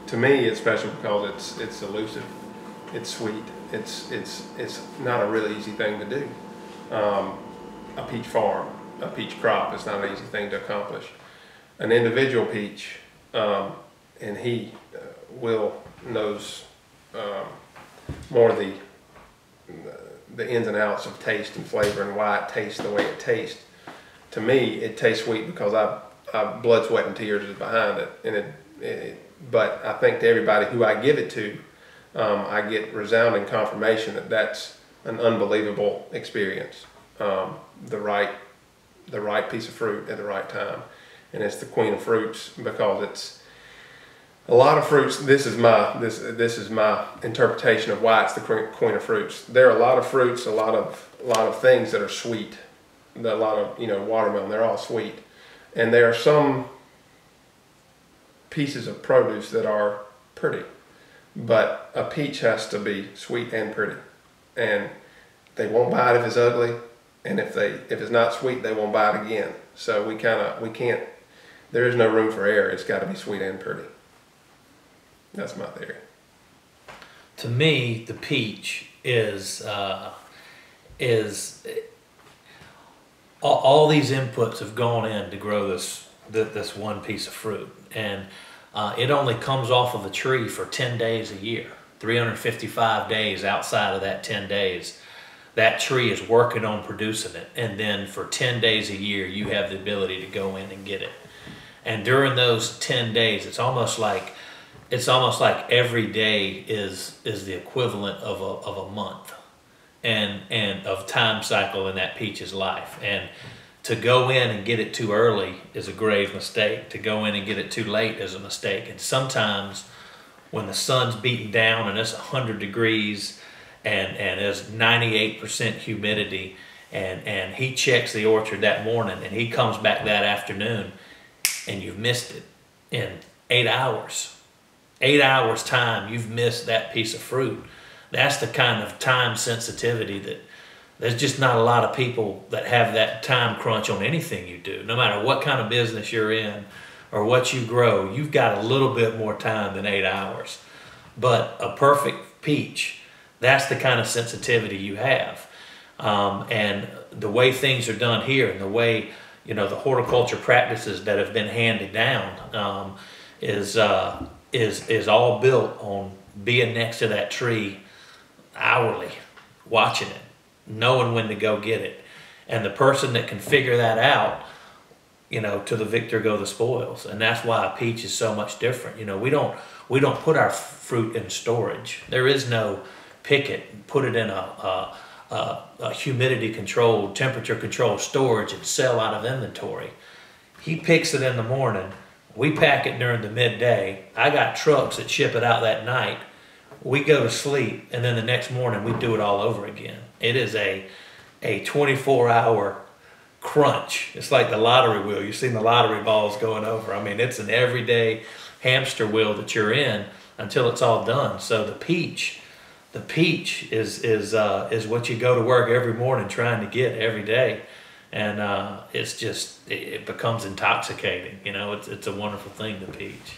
to me, it's special because it's elusive, it's sweet, it's not a really easy thing to do. A peach farm, a peach crop is not an easy thing to accomplish. An individual peach, and he Will knows more of the ins and outs of taste and flavor and why it tastes the way it tastes. To me, it tastes sweet because I've blood, sweat, and tears is behind it, and but I think to everybody who I give it to, I get resounding confirmation that that's an unbelievable experience. The right piece of fruit at the right time, and it's the queen of fruits because it's a lot of fruits. This is my interpretation of why it's the queen of fruits. There are a lot of fruits, a lot of things that are sweet. A lot of watermelon, they're all sweet, and there are some pieces of produce that are pretty, but a peach has to be sweet and pretty, and they won't buy it if it's ugly, and if it's not sweet, they won't buy it again. So we can't, there is no room for error. It's got to be sweet and pretty. That's my theory. To me, the peach is all these inputs have gone in to grow this one piece of fruit, and it only comes off of a tree for 10 days a year. 355 days outside of that 10 days, that tree is working on producing it, and then for 10 days a year you have the ability to go in and get it. And during those 10 days, it's almost like every day is the equivalent of a month and of time cycle in that peach's life. And to go in and get it too early is a grave mistake. To go in and get it too late is a mistake. And sometimes when the sun's beating down and it's 100 degrees and there's 98% humidity, and he checks the orchard that morning and he comes back that afternoon and you've missed it in 8 hours. 8 hours time, you've missed that piece of fruit. That's the kind of time sensitivity that there's just not a lot of people that have that time crunch on anything you do. No matter what kind of business you're in or what you grow, you've got a little bit more time than 8 hours. But a perfect peach, that's the kind of sensitivity you have. And the way things are done here, and the way the horticulture practices that have been handed down is all built on being next to that tree hourly, watching it, knowing when to go get it. And the person that can figure that out, to the victor go the spoils. And that's why a peach is so much different. We don't put our fruit in storage. There is no pick it, put it in a humidity controlled, temperature controlled storage and sell out of inventory. He picks it in the morning. We pack it during the midday. I got trucks that ship it out that night. We go to sleep, and then the next morning we do it all over again. It is a 24-hour crunch. It's like the lottery wheel. You've seen the lottery balls going over. I mean, it's an everyday hamster wheel that you're in until it's all done. So the peach is what you go to work every morning trying to get every day. And it becomes intoxicating. It's a wonderful thing, the peach.